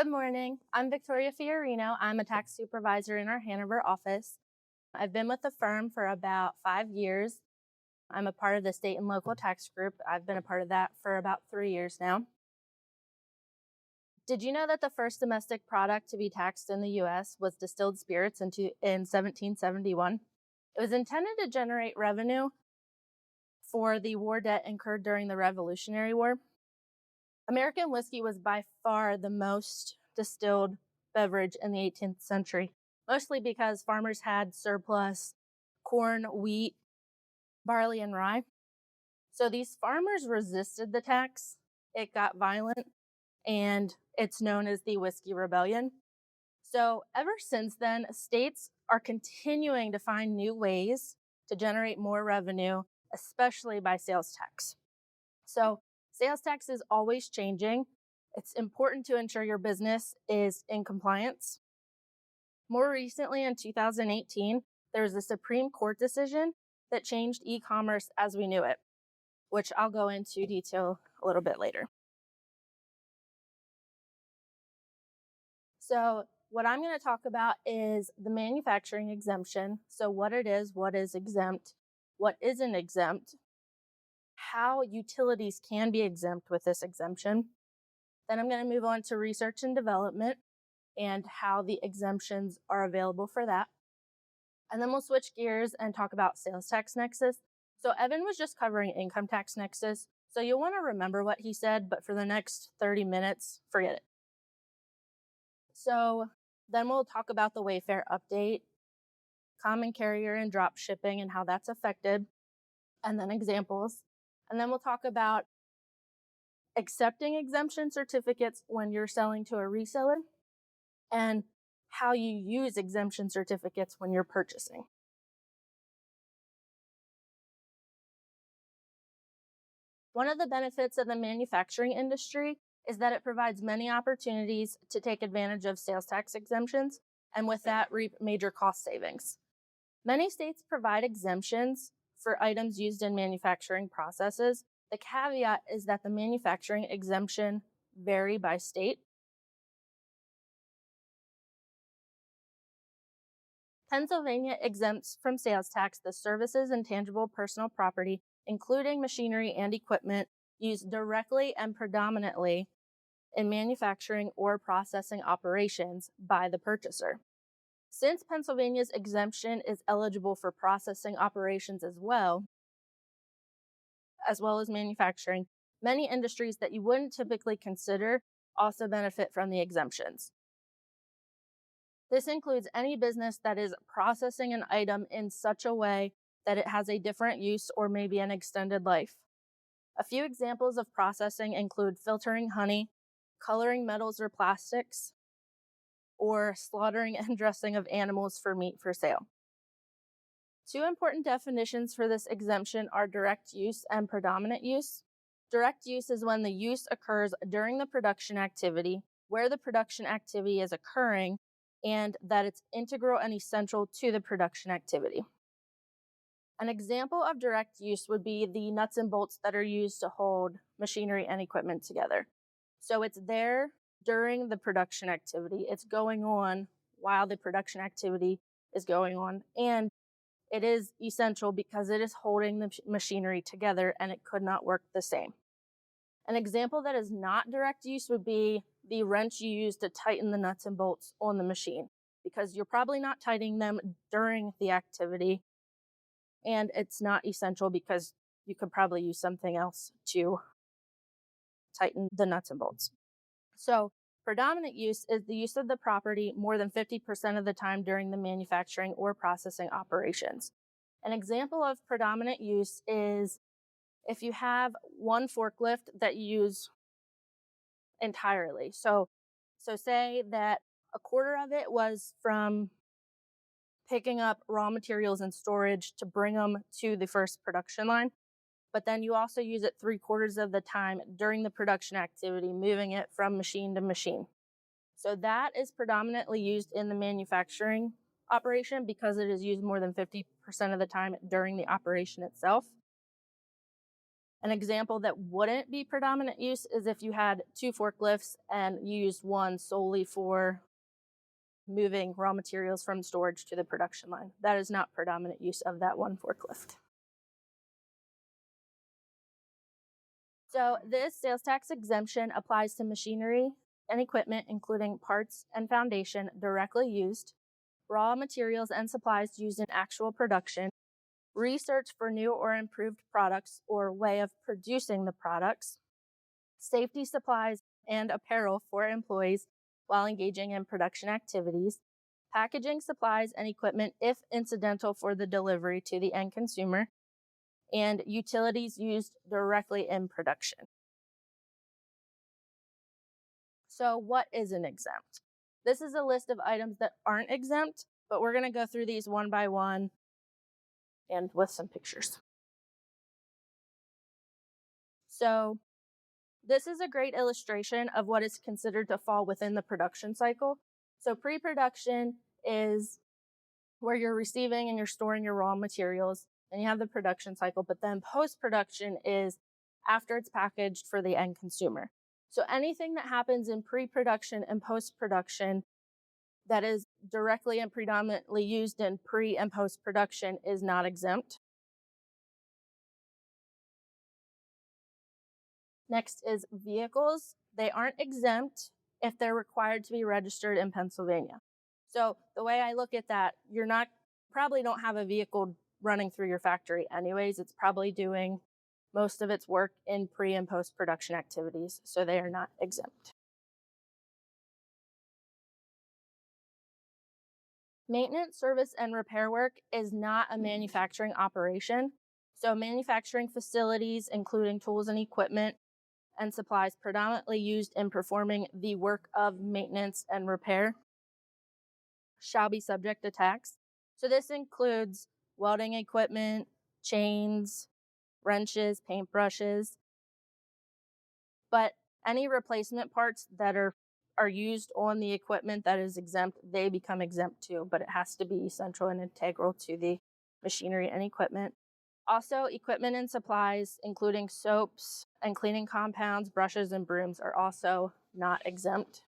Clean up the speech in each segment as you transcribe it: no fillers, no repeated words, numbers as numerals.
Good morning. I'm Victoria Fiorino. I'm a tax supervisor in our Hanover office. I've been with the firm for about 5 years. I'm a part of the state and local tax group. I've been a part of that for about 3 years now. Did you know that the first domestic product to be taxed in the U.S. was distilled spirits in 1771? It was intended to generate revenue for the war debt incurred during the Revolutionary War. American whiskey was by far the most distilled beverage in the 18th century, mostly because farmers had surplus corn, wheat, barley, and rye. So these farmers resisted the tax. It got violent, and it's known as the Whiskey Rebellion. So ever since then, states are continuing to find new ways to generate more revenue, especially by sales tax. So sales tax is always changing. It's important to ensure your business is in compliance. More recently, in 2018, there was a Supreme Court decision that changed e-commerce as we knew it, which I'll go into detail a little bit later. So what I'm going to talk about is the manufacturing exemption. So what it is, what is exempt, what isn't exempt, how utilities can be exempt with this exemption. Then I'm going to move on to research and development and how the exemptions are available for that. And then we'll switch gears and talk about sales tax nexus. So Evan was just covering income tax nexus. So you'll want to remember what he said, but for the next 30 minutes, forget it. So then we'll talk about the Wayfair update, common carrier and drop shipping and how that's affected, and then examples. And then we'll talk about accepting exemption certificates when you're selling to a reseller and how you use exemption certificates when you're purchasing. One of the benefits of the manufacturing industry is that it provides many opportunities to take advantage of sales tax exemptions and with that reap major cost savings. Many states provide exemptions for items used in manufacturing processes. The caveat is that the manufacturing exemption vary by state. Pennsylvania exempts from sales tax the services and tangible personal property, including machinery and equipment, used directly and predominantly in manufacturing or processing operations by the purchaser. Since Pennsylvania's exemption is eligible for processing operations as well as manufacturing, many industries that you wouldn't typically consider also benefit from the exemptions. This includes any business that is processing an item in such a way that it has a different use or maybe an extended life. A few examples of processing include filtering honey, coloring metals or plastics, or slaughtering and dressing of animals for meat for sale. Two important definitions for this exemption are direct use and predominant use. Direct use is when the use occurs during the production activity, where the production activity is occurring, and that it's integral and essential to the production activity. An example of direct use would be the nuts and bolts that are used to hold machinery and equipment together. So it's there during the production activity. It's going on while the production activity is going on. And it is essential because it is holding the machinery together and it could not work the same. An example that is not direct use would be the wrench you use to tighten the nuts and bolts on the machine, because you're probably not tightening them during the activity. And it's not essential because you could probably use something else to tighten the nuts and bolts. So predominant use is the use of the property more than 50% of the time during the manufacturing or processing operations. An example of predominant use is if you have one forklift that you use entirely. So say that a quarter of it was from picking up raw materials and storage to bring them to the first production line, but then you also use it 3/4 of the time during the production activity, moving it from machine to machine. So that is predominantly used in the manufacturing operation because it is used more than 50% of the time during the operation itself. An example that wouldn't be predominant use is if you had 2 forklifts and you used one solely for moving raw materials from storage to the production line. That is not predominant use of that one forklift. So this sales tax exemption applies to machinery and equipment, including parts and foundation directly used, raw materials and supplies used in actual production, research for new or improved products or way of producing the products, safety supplies and apparel for employees while engaging in production activities, packaging supplies and equipment if incidental for the delivery to the end consumer, and utilities used directly in production. So what is an exempt? This is a list of items that aren't exempt, but we're going to go through these one by one and with some pictures. So this is a great illustration of what is considered to fall within the production cycle. So pre-production is where you're receiving and you're storing your raw materials, and you have the production cycle, but then post-production is after it's packaged for the end consumer. So anything that happens in pre-production and post-production that is directly and predominantly used in pre- and post-production is not exempt. Next is vehicles. They aren't exempt if they're required to be registered in Pennsylvania. So the way I look at that, probably don't have a vehicle running through your factory anyways. It's probably doing most of its work in pre- and post-production activities, so they are not exempt. Maintenance, service, and repair work is not a manufacturing operation. So manufacturing facilities, including tools and equipment and supplies predominantly used in performing the work of maintenance and repair, shall be subject to tax. So this includes welding equipment, chains, wrenches, paintbrushes. But any replacement parts that are used on the equipment that is exempt, they become exempt too, but it has to be essential and integral to the machinery and equipment. Also, equipment and supplies, including soaps and cleaning compounds, brushes, and brooms, are also not exempt.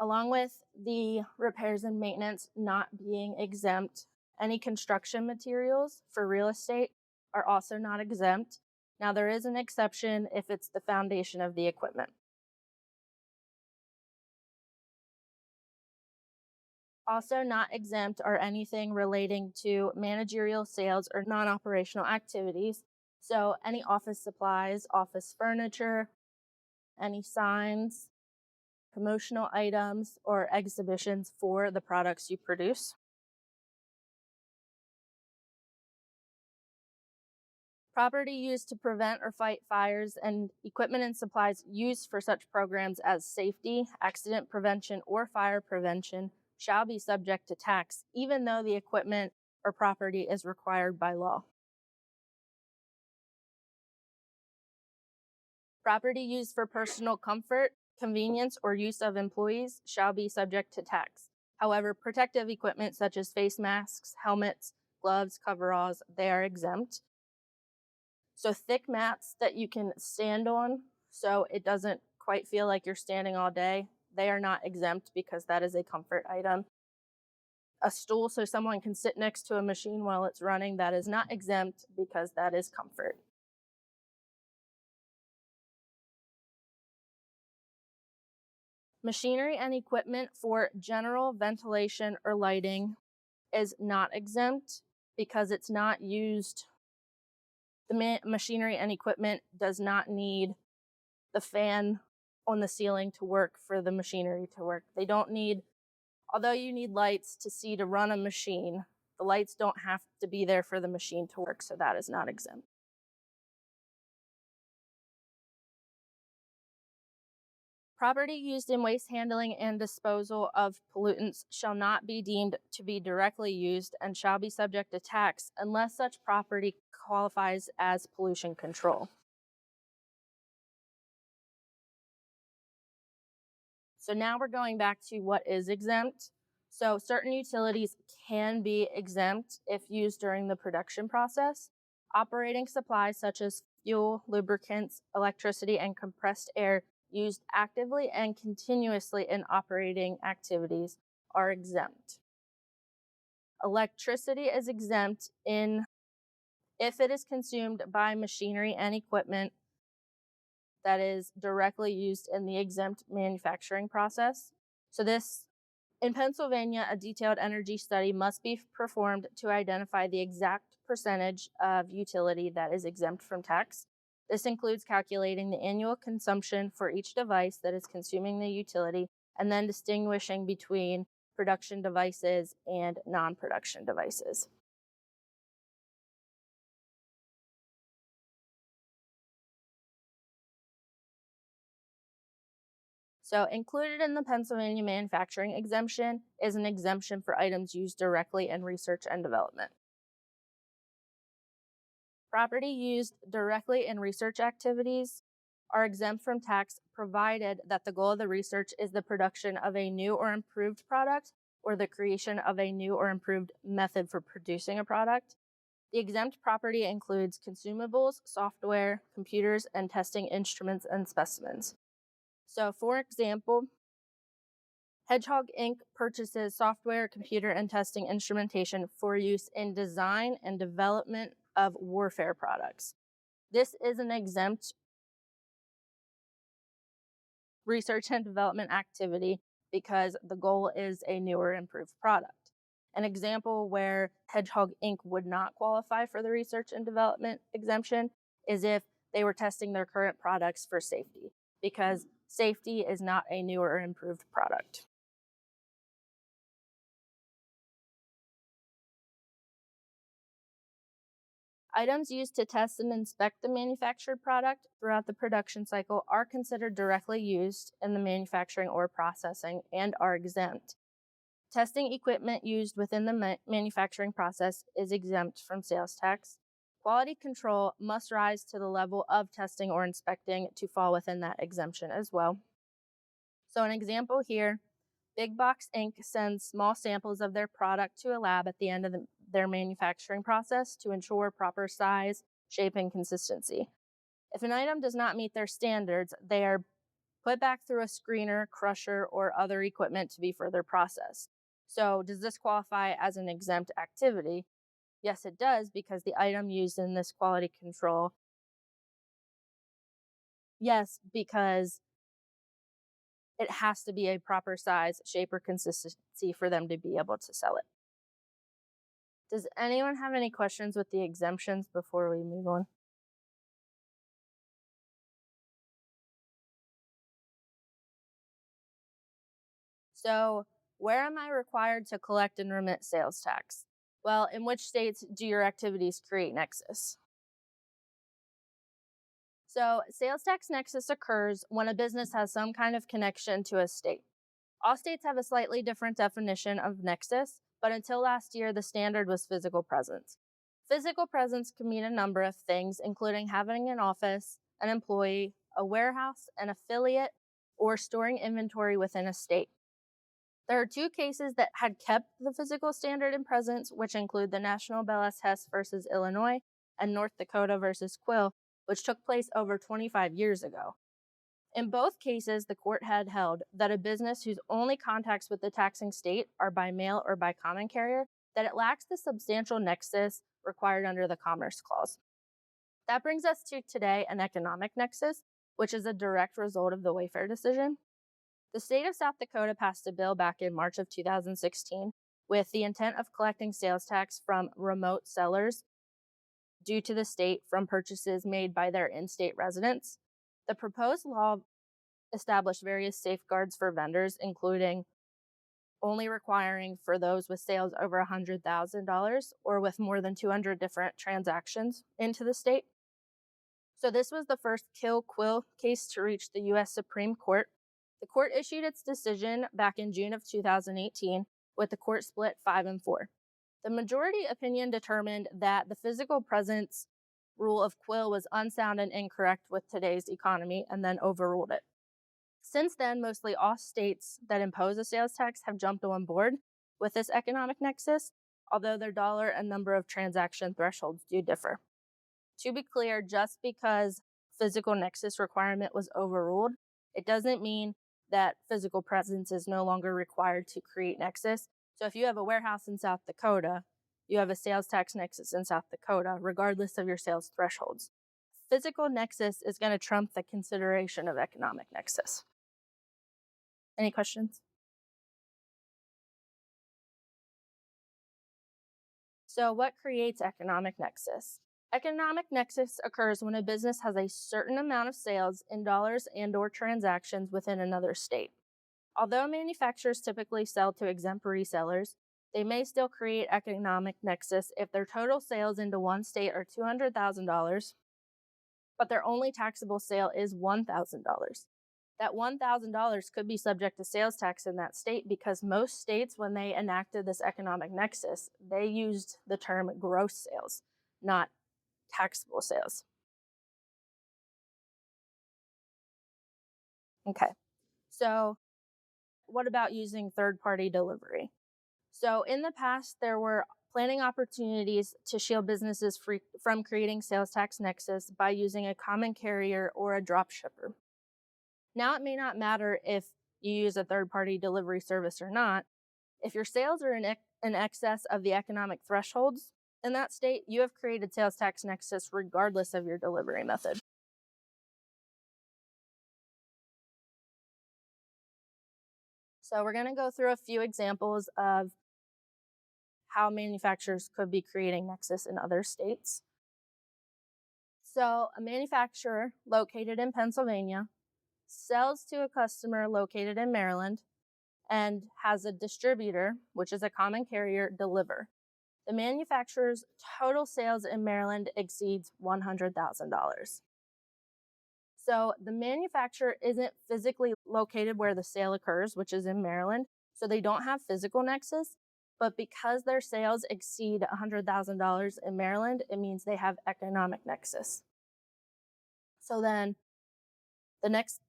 Along with the repairs and maintenance not being exempt, any construction materials for real estate are also not exempt. Now, there is an exception if it's the foundation of the equipment. Also not exempt are anything relating to managerial sales or non-operational activities. So any office supplies, office furniture, any signs, promotional items, or exhibitions for the products you produce. Property used to prevent or fight fires and equipment and supplies used for such programs as safety, accident prevention, or fire prevention shall be subject to tax, even though the equipment or property is required by law. Property used for personal comfort, convenience, or use of employees shall be subject to tax. However, protective equipment such as face masks, helmets, gloves, coveralls, they are exempt. So thick mats that you can stand on so it doesn't quite feel like you're standing all day, they are not exempt because that is a comfort item. A stool so someone can sit next to a machine while it's running, that is not exempt because that is comfort. Machinery and equipment for general ventilation or lighting is not exempt because it's not used. The machinery and equipment does not need the fan on the ceiling to work for the machinery to work. They don't need, although you need lights to see to run a machine, the lights don't have to be there for the machine to work, so that is not exempt. Property used in waste handling and disposal of pollutants shall not be deemed to be directly used and shall be subject to tax unless such property qualifies as pollution control. So now we're going back to what is exempt. So, certain utilities can be exempt if used during the production process. Operating supplies such as fuel, lubricants, electricity, and compressed air used actively and continuously in operating activities are exempt. Electricity is exempt in if it is consumed by machinery and equipment that is directly used in the exempt manufacturing process. So this in Pennsylvania, a detailed energy study must be performed to identify the exact percentage of utility that is exempt from tax. This includes calculating the annual consumption for each device that is consuming the utility and then distinguishing between production devices and non-production devices. So, included in the Pennsylvania manufacturing exemption is an exemption for items used directly in research and development. Property used directly in research activities are exempt from tax provided that the goal of the research is the production of a new or improved product or the creation of a new or improved method for producing a product. The exempt property includes consumables, software, computers, and testing instruments and specimens. So, for example, Hedgehog Inc. purchases software, computer, and testing instrumentation for use in design and development of warfare products. This is an exempt research and development activity because the goal is a newer, improved product. An example where Hedgehog Inc. would not qualify for the research and development exemption is if they were testing their current products for safety, because safety is not a newer or improved product. Items used to test and inspect the manufactured product throughout the production cycle are considered directly used in the manufacturing or processing and are exempt. Testing equipment used within the manufacturing process is exempt from sales tax. Quality control must rise to the level of testing or inspecting to fall within that exemption as well. So, an example here, Big Box Inc. sends small samples of their product to a lab at the end of their manufacturing process to ensure proper size, shape, and consistency. If an item does not meet their standards, they are put back through a screener, crusher, or other equipment to be further processed. So, does this qualify as an exempt activity? Yes, it does, because the item used in this quality control. Yes, because it has to be a proper size, shape, or consistency for them to be able to sell it. Does anyone have any questions with the exemptions before we move on? So, where am I required to collect and remit sales tax? Well, in which states do your activities create nexus? So, sales tax nexus occurs when a business has some kind of connection to a state. All states have a slightly different definition of nexus, but until last year, the standard was physical presence. Physical presence can mean a number of things, including having an office, an employee, a warehouse, an affiliate, or storing inventory within a state. There are two cases that had kept the physical standard in presence, which include the National Bell S. Hess versus Illinois and North Dakota versus Quill, which took place over 25 years ago. In both cases, the court had held that a business whose only contacts with the taxing state are by mail or by common carrier, that it lacks the substantial nexus required under the Commerce Clause. That brings us to today an economic nexus, which is a direct result of the Wayfair decision. The state of South Dakota passed a bill back in March of 2016 with the intent of collecting sales tax from remote sellers due to the state from purchases made by their in-state residents. The proposed law established various safeguards for vendors, including only requiring for those with sales over $100,000 or with more than 200 different transactions into the state. So this was the first kill quill case to reach the U.S. Supreme Court. The court issued its decision back in June of 2018, with the court split 5-4. The majority opinion determined that the physical presence rule of quill was unsound and incorrect with today's economy, and then overruled it. Since then, mostly all states that impose a sales tax have jumped on board. with this economic nexus, although their dollar and number of transaction thresholds do differ. To be clear, just because physical nexus requirement was overruled, it doesn't mean that physical presence is no longer required to create nexus. So if you have a warehouse in South Dakota, you have a sales tax nexus in South Dakota, regardless of your sales thresholds. Physical nexus is going to trump the consideration of economic nexus. Any questions? So what creates economic nexus? Economic nexus occurs when a business has a certain amount of sales in dollars and/or transactions within another state. Although manufacturers typically sell to exempt resellers, they may still create economic nexus if their total sales into one state are $200,000, but their only taxable sale is $1,000. That $1,000 could be subject to sales tax in that state because most states, when they enacted this economic nexus, they used the term gross sales, not taxable sales. Okay, so what about using third-party delivery? So in the past, there were planning opportunities to shield businesses from creating sales tax nexus by using a common carrier or a drop shipper. Now it may not matter if you use a third-party delivery service or not. If your sales are in excess of the economic thresholds in that state, you have created sales tax nexus regardless of your delivery method. So we're going to go through a few examples of how manufacturers could be creating nexus in other states. So a manufacturer located in Pennsylvania sells to a customer located in Maryland and has a distributor, which is a common carrier, deliver. The manufacturer's total sales in Maryland exceeds $100,000. So the manufacturer isn't physically located where the sale occurs, which is in Maryland, so they don't have physical nexus, but because their sales exceed $100,000 in Maryland, it means they have economic nexus. So then the next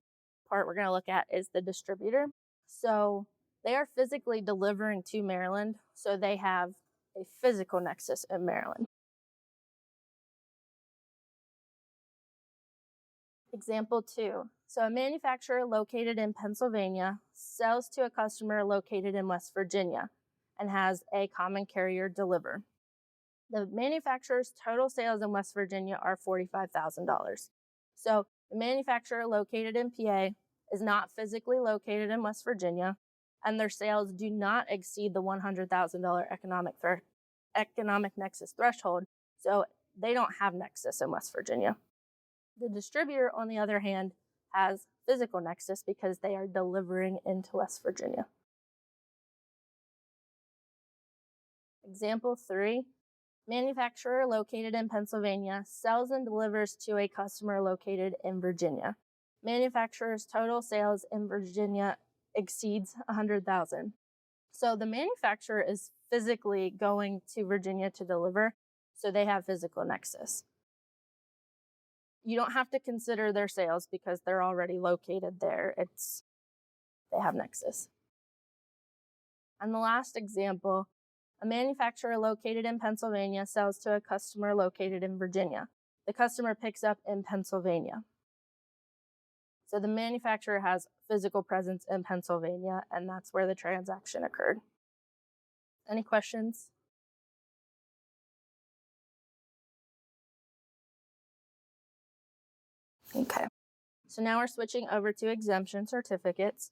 part we're going to look at is the distributor. So they are physically delivering to Maryland, so they have a physical nexus in Maryland. Example 2. So a manufacturer located in Pennsylvania sells to a customer located in West Virginia and has a common carrier deliver. The manufacturer's total sales in West Virginia are $45,000. So the manufacturer located in PA is not physically located in West Virginia, and their sales do not exceed the $100,000 economic nexus threshold, so they don't have nexus in West Virginia. The distributor, on the other hand, has physical nexus because they are delivering into West Virginia. Example 3. Manufacturer located in Pennsylvania sells and delivers to a customer located in Virginia. Manufacturer's total sales in Virginia exceeds $100,000. So the manufacturer is physically going to Virginia to deliver, so they have physical nexus. You don't have to consider their sales because they're already located there. They have nexus. And the last example, a manufacturer located in Pennsylvania sells to a customer located in Virginia. The customer picks up in Pennsylvania. So the manufacturer has physical presence in Pennsylvania, and that's where the transaction occurred. Any questions? Okay. So now we're switching over to exemption certificates.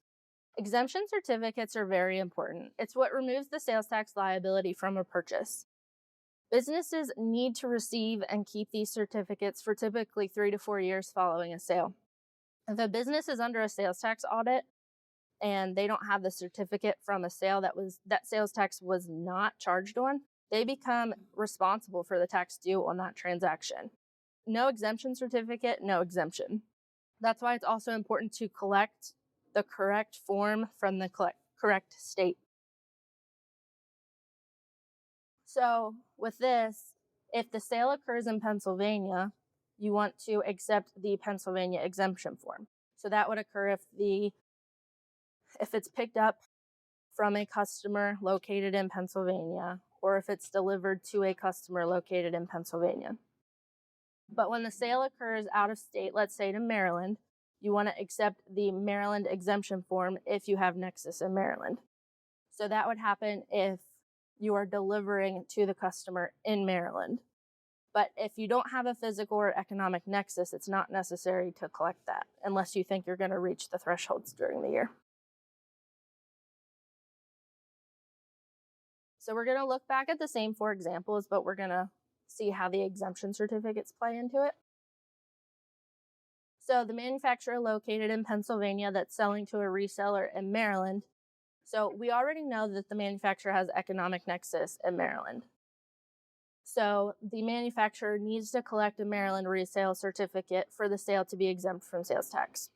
Exemption certificates are very important. It's what removes the sales tax liability from a purchase. Businesses need to receive and keep these certificates for typically 3 to 4 years following a sale. If a business is under a sales tax audit and they don't have the certificate from a sale that sales tax was not charged on, they become responsible for the tax due on that transaction. No exemption certificate, no exemption. That's why it's also important to collect the correct form from the correct state. So with this, if the sale occurs in Pennsylvania, you want to accept the Pennsylvania exemption form. So that would occur if it's picked up from a customer located in Pennsylvania, or if it's delivered to a customer located in Pennsylvania. But when the sale occurs out of state, let's say to Maryland, you want to accept the Maryland exemption form if you have nexus in Maryland. So that would happen if you are delivering to the customer in Maryland. But if you don't have a physical or economic nexus, it's not necessary to collect that unless you think you're going to reach the thresholds during the year. So we're going to look back at the same 4 examples, but we're going to see how the exemption certificates play into it. So the manufacturer located in Pennsylvania that's selling to a reseller in Maryland. So we already know that the manufacturer has economic nexus in Maryland. So the manufacturer needs to collect a Maryland resale certificate for the sale to be exempt from sales tax.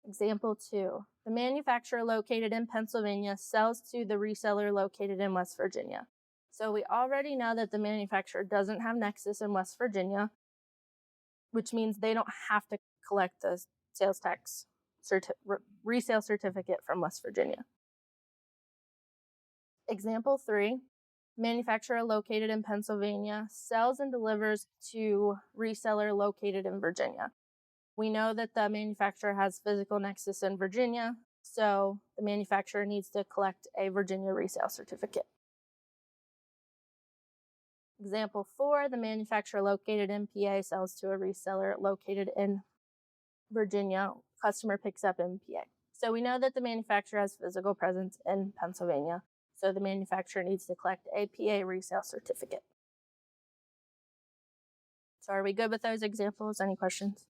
Example 2. The manufacturer located in Pennsylvania sells to the reseller located in West Virginia. So we already know that the manufacturer doesn't have nexus in West Virginia, which means they don't have to collect the sales tax resale certificate from West Virginia. Example 3. Manufacturer located in Pennsylvania sells and delivers to reseller located in Virginia. We know that the manufacturer has physical nexus in Virginia, so the manufacturer needs to collect a Virginia resale certificate. Example 4, the manufacturer located in PA sells to a reseller located in Virginia. Customer picks up in PA. So we know that the manufacturer has physical presence in Pennsylvania, so the manufacturer needs to collect a PA resale certificate. So are we good with those examples? Any questions?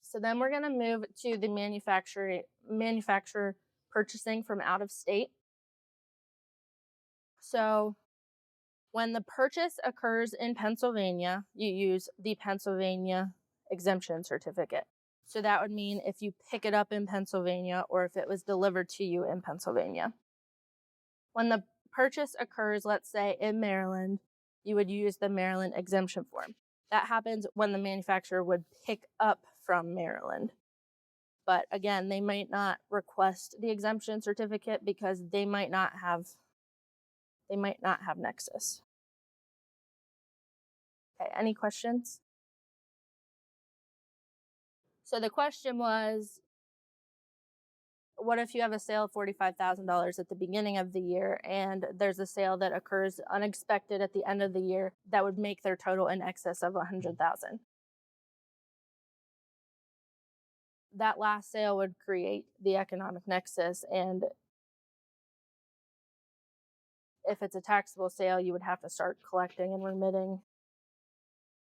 So then we're going to move to the manufacturer purchasing from out of state. So when the purchase occurs in Pennsylvania, you use the Pennsylvania Exemption Certificate. So that would mean if you pick it up in Pennsylvania or if it was delivered to you in Pennsylvania. When the purchase occurs, let's say in Maryland, you would use the Maryland exemption form. That happens when the manufacturer would pick up from Maryland. But again, they might not request the exemption certificate because they might not have nexus. Okay, any questions? So the question was, what if you have a sale of $45,000 at the beginning of the year and there's a sale that occurs unexpected at the end of the year that would make their total in excess of $100,000? That last sale would create the economic nexus, and if it's a taxable sale, you would have to start collecting and remitting.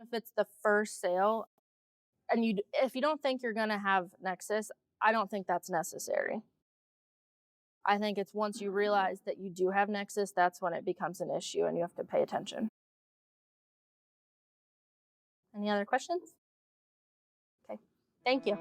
If it's the first sale, and if you don't think you're going to have nexus, I don't think that's necessary. I think it's once you realize that you do have nexus, that's when it becomes an issue and you have to pay attention. Any other questions? Okay, thank you.